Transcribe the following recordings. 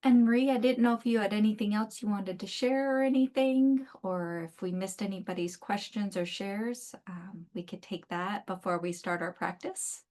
And Marie, I didn't know if you had anything else you wanted to share or anything, or if we missed anybody's questions or shares, we could take that before we start our practice.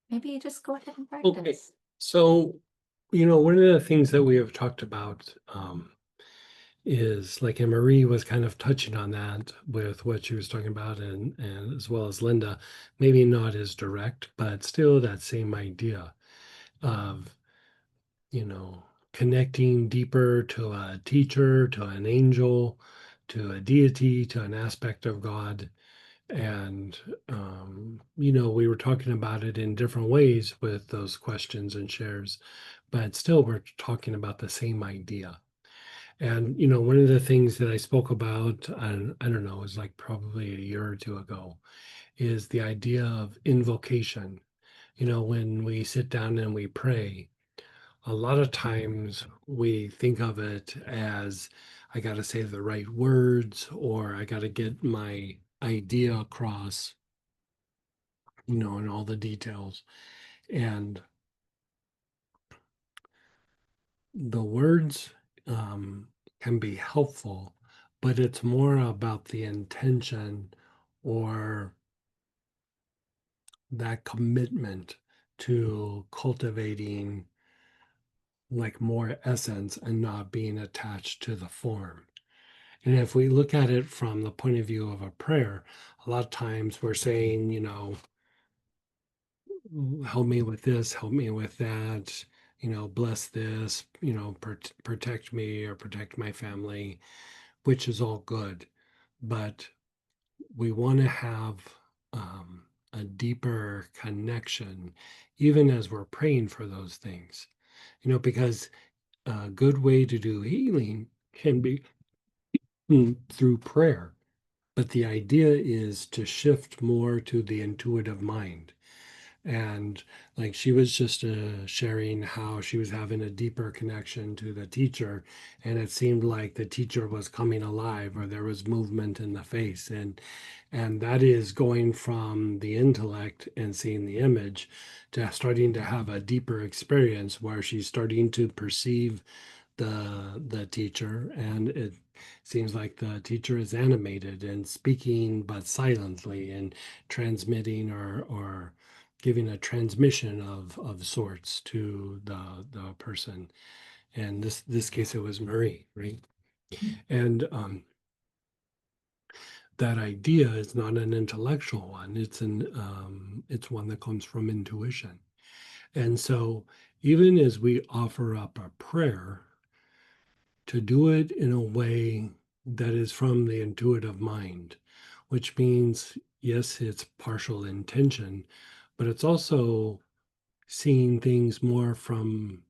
Maybe you just go ahead and Okay, practice. so one of the things that we have talked about is like, and Marie was kind of touching on that with what she was talking about, and as well as Linda, maybe not as direct, but still that same idea of you know connecting deeper to a teacher, to an angel, to a deity, to an aspect of God. And we were talking about it in different ways with those questions and shares, but still we're talking about the same idea. And one of the things that I spoke about, and I don't know, it was like probably a year or two ago, is the idea of invocation. When we sit down and we pray, a lot of times we think of it as, I got to say the right words, or I got to get my idea across, and all the details. And the words can be helpful, but it's more about the intention, or that commitment to cultivating like more essence and not being attached to the form. And if we look at it from the point of view of a prayer, a lot of times we're saying, help me with this, help me with that, bless this, protect me or protect my family, which is all good. But we want to have a deeper connection, even as we're praying for those things, because a good way to do healing can be through prayer. But the idea is to shift more to the intuitive mind. And like she was just sharing how she was having a deeper connection to the teacher, and it seemed like the teacher was coming alive, or there was movement in the face. And that is going from the intellect and seeing the image to starting to have a deeper experience where she's starting to perceive the teacher, and it seems like the teacher is animated and speaking but silently, and transmitting, or giving a transmission of sorts to the person. And this case it was Marie, right? And that idea is not an intellectual one, it's one that comes from intuition. And so even as we offer up a prayer, to do it in a way that is from the intuitive mind, which means, yes, it's partial intention, but it's also seeing things more from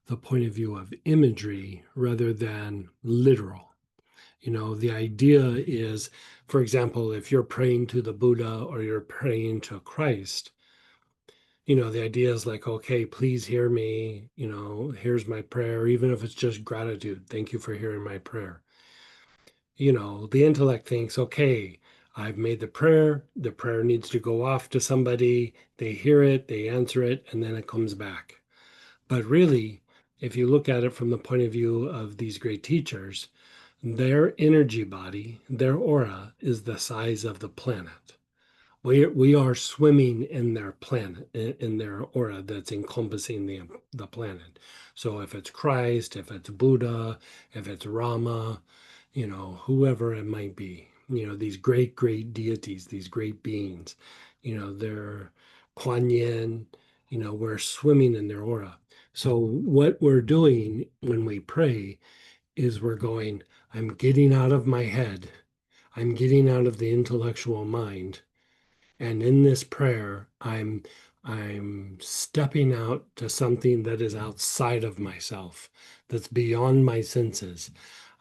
the point of view of imagery rather than literal. The idea is, for example, if you're praying to the Buddha or you're praying to Christ, the idea is like, okay, please hear me, here's my prayer, even if it's just gratitude. Thank you for hearing my prayer. The intellect thinks, okay, I've made the prayer needs to go off to somebody, they hear it, they answer it, and then it comes back. But really, if you look at it from the point of view of these great teachers, their energy body, their aura, is the size of the planet. We are swimming in their planet, in their aura that's encompassing the planet. So if it's Christ, if it's Buddha, if it's Rama, whoever it might be, these great, great deities, these great beings, they're Kuan Yin, we're swimming in their aura. So what we're doing when we pray is we're going, I'm getting out of my head. I'm getting out of the intellectual mind, and in this prayer, I'm stepping out to something that is outside of myself, that's beyond my senses.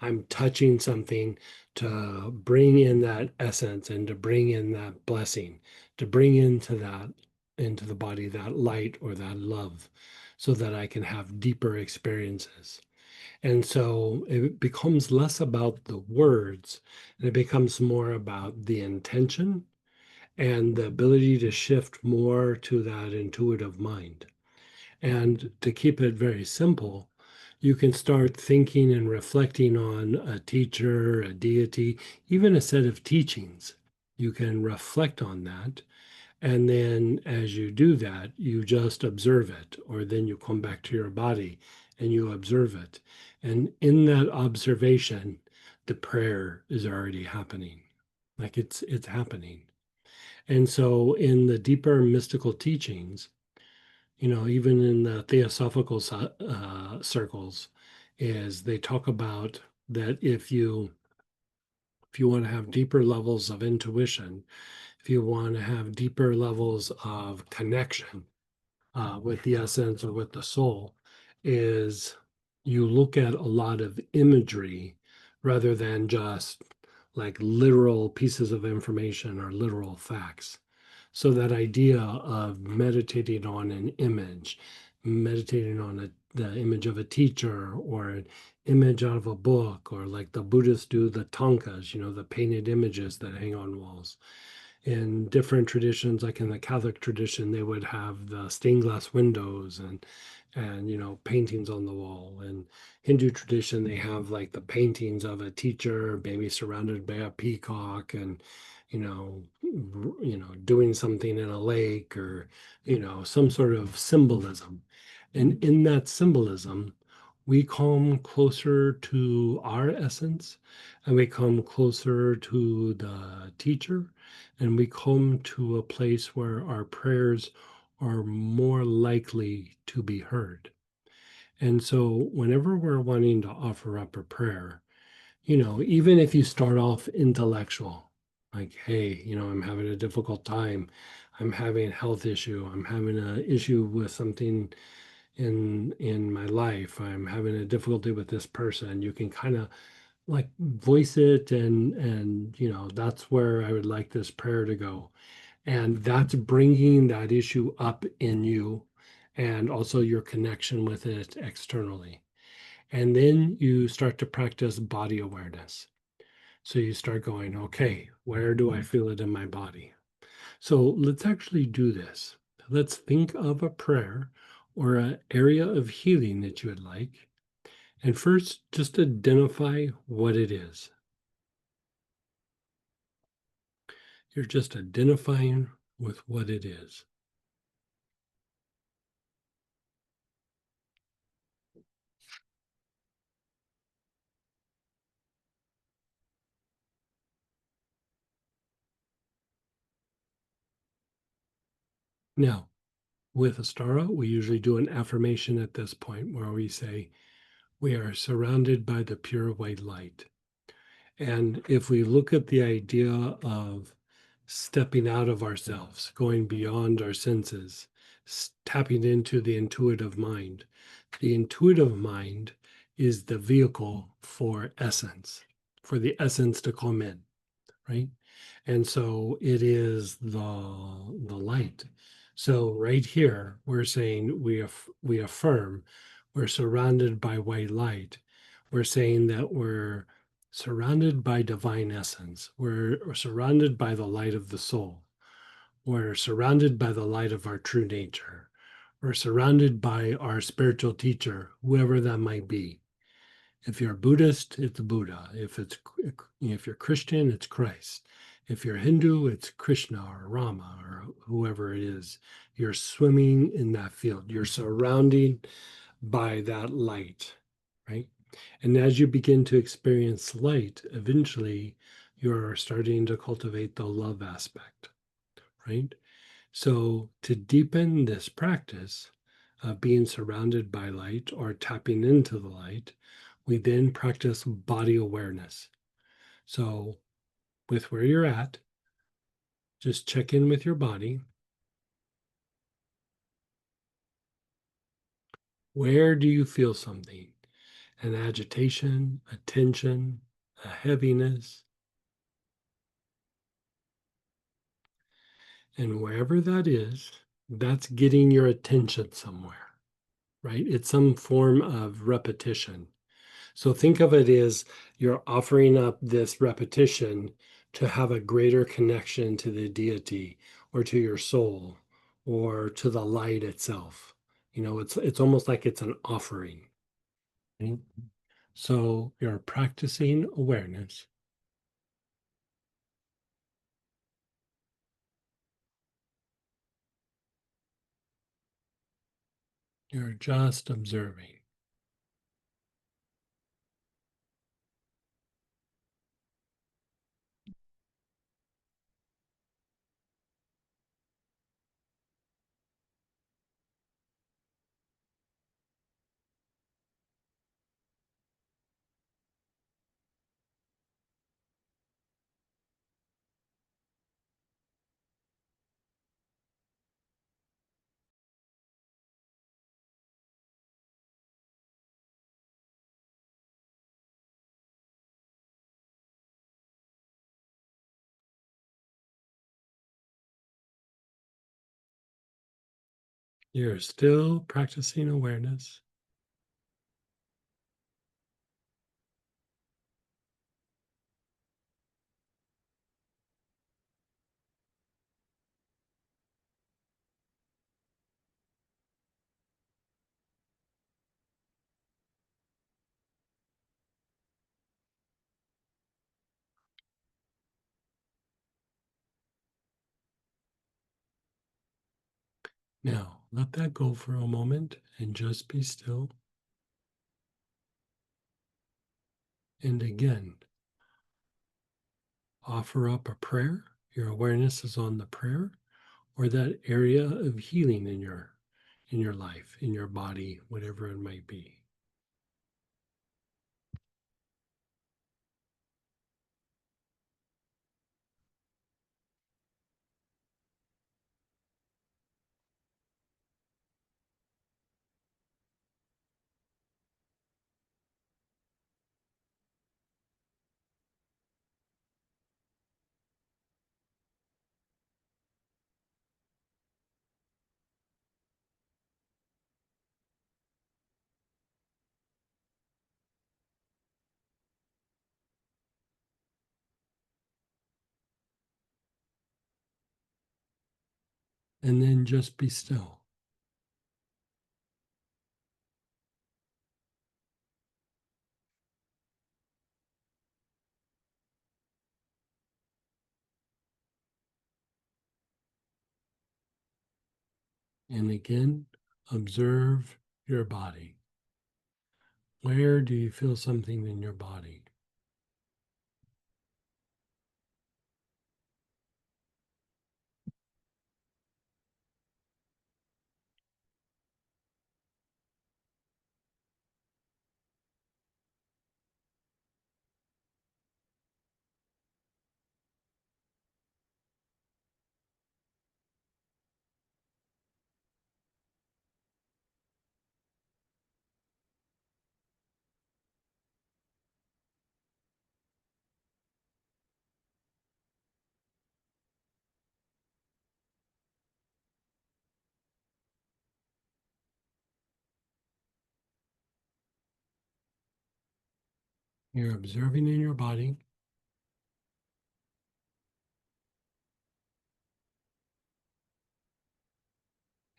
I'm touching something to bring in that essence and to bring in that blessing, to bring into the body, that light or that love, so that I can have deeper experiences. And so it becomes less about the words and it becomes more about the intention and the ability to shift more to that intuitive mind. And to keep it very simple, you can start thinking and reflecting on a teacher, a deity, even a set of teachings. You can reflect on that. And then as you do that, you just observe it, or then you come back to your body and you observe it. And in that observation, the prayer is already happening. Like it's happening. And so in the deeper mystical teachings, even in the theosophical circles, is they talk about that if you want to have deeper levels of intuition, if you want to have deeper levels of connection with the essence or with the soul, is you look at a lot of imagery rather than just like literal pieces of information or literal facts. So that idea of meditating on an image, meditating on the image of a teacher or an image out of a book, or like the Buddhists do the tankas, the painted images that hang on walls. In different traditions, like in the Catholic tradition, they would have the stained glass windows and paintings on the wall. And Hindu tradition, they have like the paintings of a teacher maybe surrounded by a peacock and doing something in a lake, or some sort of symbolism. And in that symbolism, we come closer to our essence, and we come closer to the teacher, and we come to a place where our prayers are more likely to be heard. And so, whenever we're wanting to offer up a prayer, even if you start off intellectual, like, hey, I'm having a difficult time, I'm having a health issue, I'm having an issue with something in my life, I'm having a difficulty with this person, you can kind of like voice it, and that's where I would like this prayer to go. And that's bringing that issue up in you and also your connection with it externally. And then you start to practice body awareness. So you start going, okay, where do I feel it in my body? So let's actually do this. Let's think of a prayer or an area of healing that you would like. And first, just identify what it is. You're just identifying with what it is. Now, with Astara, we usually do an affirmation at this point where we say, we are surrounded by the pure white light. And if we look at the idea of stepping out of ourselves, going beyond our senses, tapping into the intuitive mind is the vehicle for essence, for the essence to come in, right? And so it is the light. So right here, we're saying we affirm we're surrounded by white light. We're saying that we're surrounded by divine essence. We're surrounded by the light of the soul. We're surrounded by the light of our true nature. We're surrounded by our spiritual teacher, whoever that might be. If you're a Buddhist, it's Buddha. If you're Christian, it's Christ. If you're Hindu, it's Krishna or Rama or whoever it is. You're swimming in that field. You're surrounded by that light, right? And as you begin to experience light, eventually you're starting to cultivate the love aspect, right? So to deepen this practice of being surrounded by light or tapping into the light, we then practice body awareness. So with where you're at, just check in with your body. Where do you feel something? An agitation, a tension, a heaviness? And wherever that is, that's getting your attention somewhere, right? It's some form of repetition. So think of it as you're offering up this repetition to have a greater connection to the deity or to your soul or to the light itself. It's almost like it's an offering. Right? So you're practicing awareness. You're just observing. You're still practicing awareness. Now, let that go for a moment and just be still. And again, offer up a prayer. Your awareness is on the prayer or that area of healing in your life, in your body, whatever it might be. And then just be still. And again, observe your body. Where do you feel something in your body? You're observing in your body.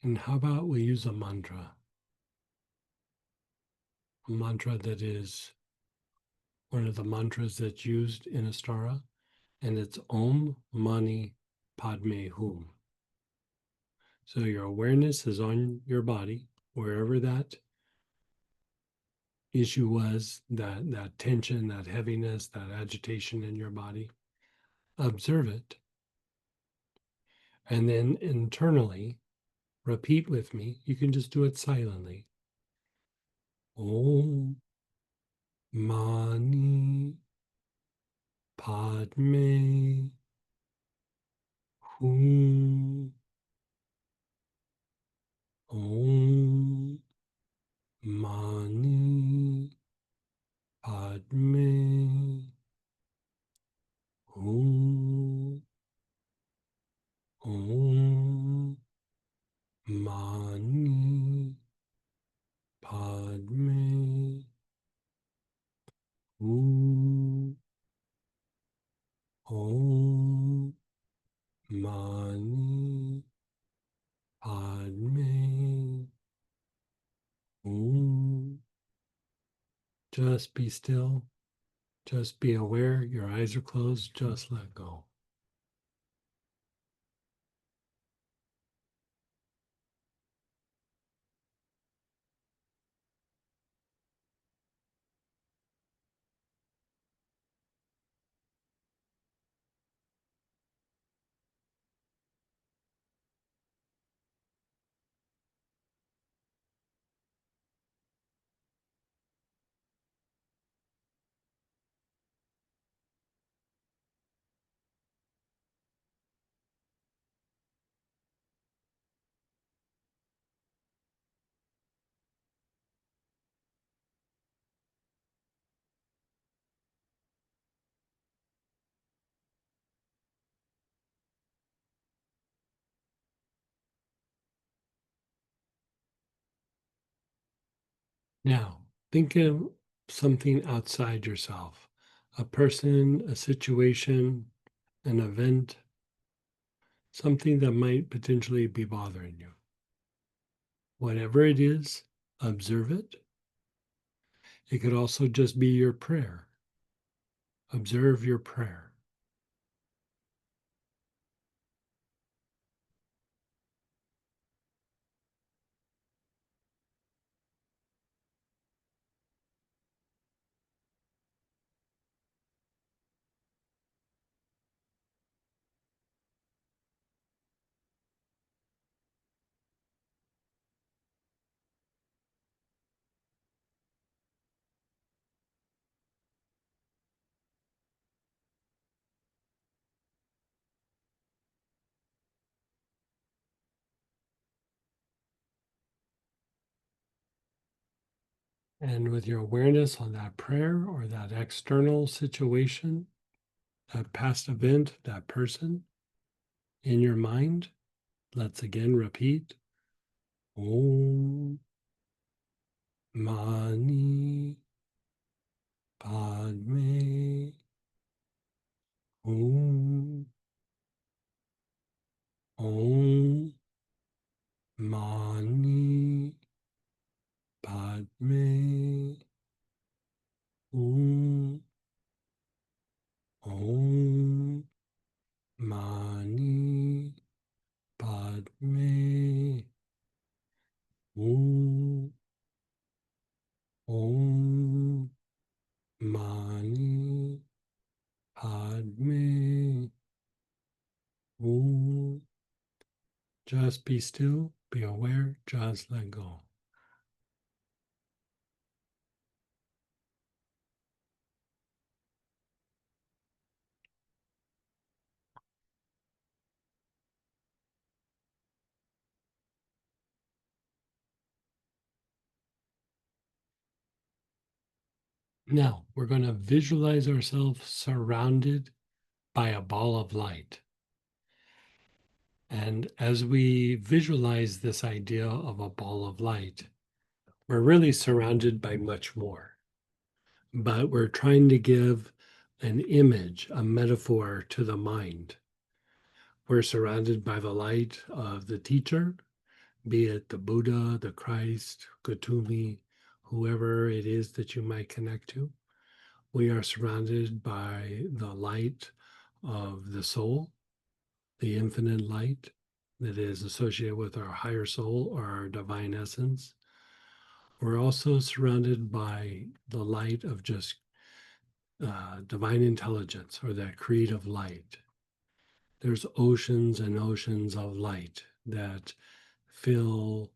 And how about we use a mantra? A mantra that is one of the mantras that's used in Astara, and it's Om Mani Padme Hum. So your awareness is on your body, wherever that issue was, that tension, that heaviness, that agitation in your body. Observe it. And then internally, repeat with me. You can just do it silently. Om Mani Padme Hum. Om Mani Padme Hum. Om Mani Padme Just be still. Just be aware. Your eyes are closed. Just let go. Now, think of something outside yourself, a person, a situation, an event, something that might potentially be bothering you. Whatever it is, observe it. It could also just be your prayer. Observe your prayer. And with your awareness on that prayer or that external situation, that past event, that person in your mind, let's again repeat Om Mani Padme Hum. Om Mani Padme Hum. Om Mani Padme Hum. Om Mani Padme Hum. Just be still, be aware, just let go. Now we're going to visualize ourselves surrounded by a ball of light. And as we visualize this idea of a ball of light, we're really surrounded by much more. But we're trying to give an image, a metaphor to the mind. We're surrounded by the light of the teacher, be it the Buddha, the Christ, Gatumi, whoever it is that you might connect to. We are surrounded by the light of the soul, the infinite light that is associated with our higher soul or our divine essence. We're also surrounded by the light of just divine intelligence or that creative light. There's oceans and oceans of light that fill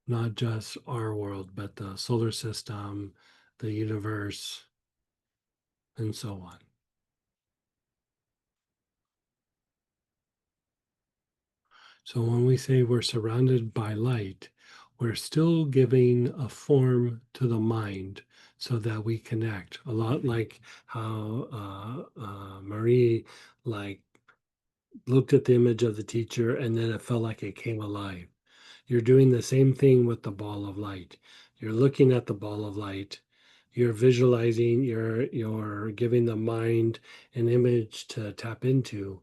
not just our world, but the solar system, the universe, and so on. So when we say we're surrounded by light, we're still giving a form to the mind so that we connect. A lot like how Marie like looked at the image of the teacher and then it felt like it came alive. You're doing the same thing with the ball of light. You're looking at the ball of light. You're visualizing, you're giving the mind an image to tap into.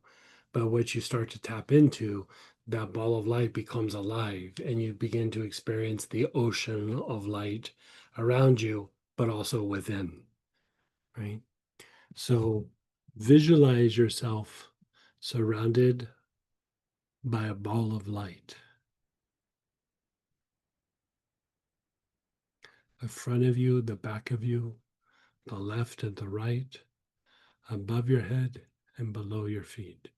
But what you start to tap into, that ball of light becomes alive and you begin to experience the ocean of light around you but also within, right? So visualize yourself surrounded by a ball of light. The front of you, the back of you, the left and the right, above your head and below your feet.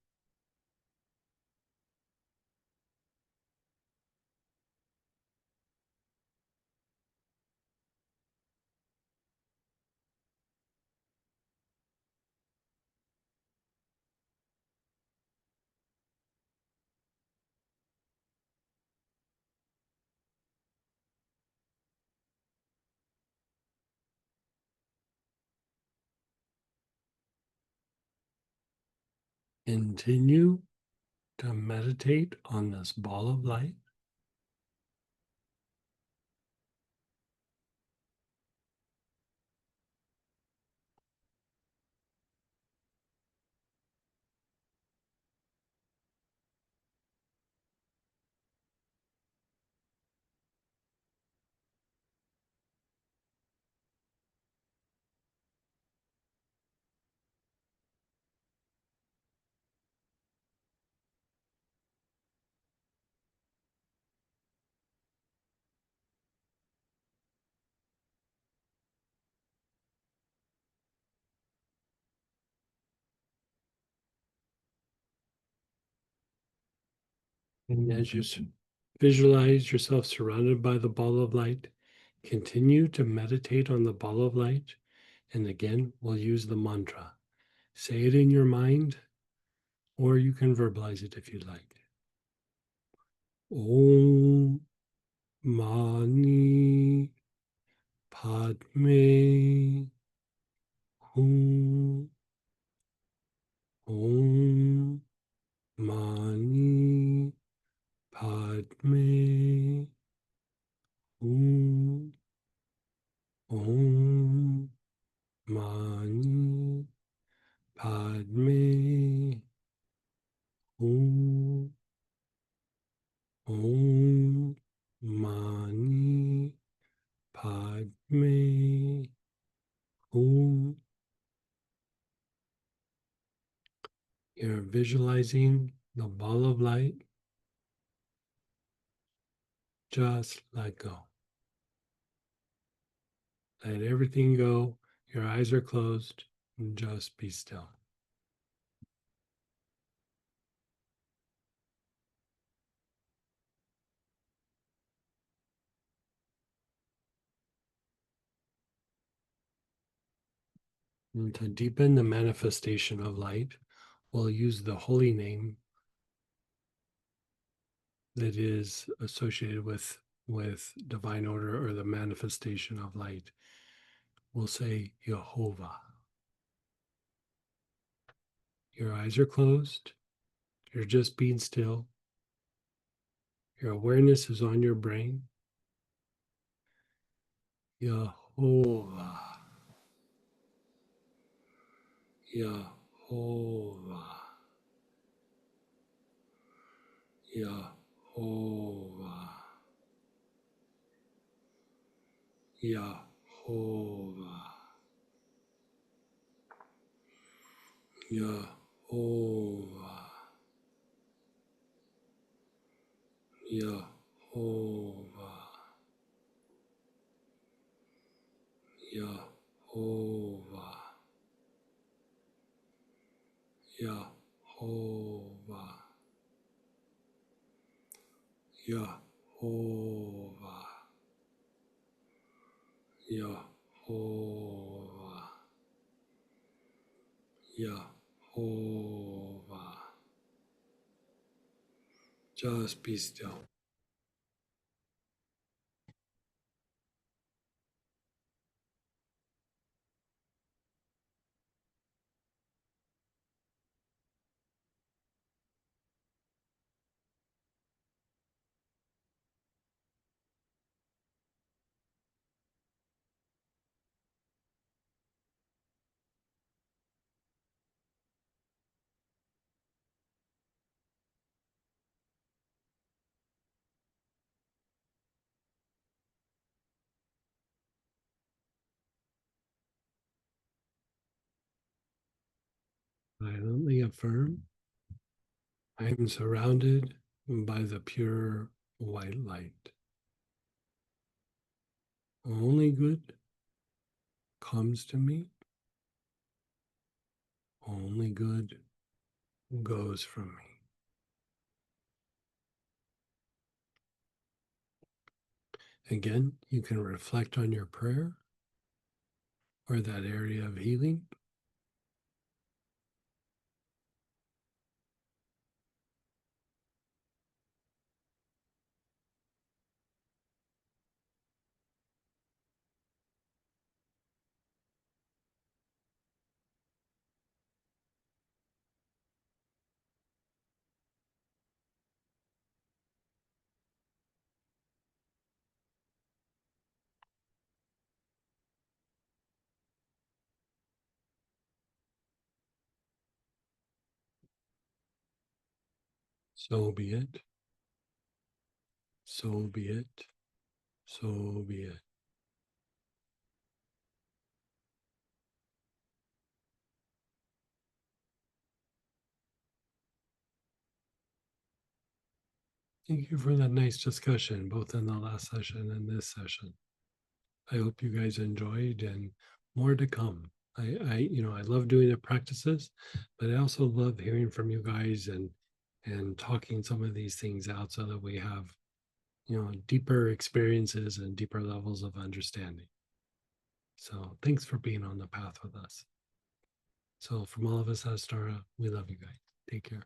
Continue to meditate on this ball of light. And as you visualize yourself surrounded by the ball of light, continue to meditate on the ball of light. And again, we'll use the mantra. Say it in your mind, or you can verbalize it if you'd like. Om Mani Padme Hum. Om Mani Padme Hum. Om Mani Padme Hum. Om Mani Padme Hum. You're visualizing the ball of light. Just let go. Let everything go. Your eyes are closed. And just be still. And to deepen the manifestation of light, we'll use the holy name that is associated with divine order or the manifestation of light. We'll say Jehovah. Your eyes are closed. You're just being still. Your awareness is on your brain. Jehovah. Jehovah. Jehovah. Jehovah. Jehovah. Jehovah. Jehovah. Jehovah. Jehovah. Jehovah. Jehovah. Just be still. Silently affirm, I am surrounded by the pure white light. Only good comes to me. Only good goes from me. Again, you can reflect on your prayer or that area of healing. So be it. So be it. So be it. Thank you for that nice discussion, both in the last session and this session. I hope you guys enjoyed and more to come. I love doing the practices, but I also love hearing from you guys and talking some of these things out so that we have, deeper experiences and deeper levels of understanding. So thanks for being on the path with us. So from all of us at Astara, we love you guys. Take care.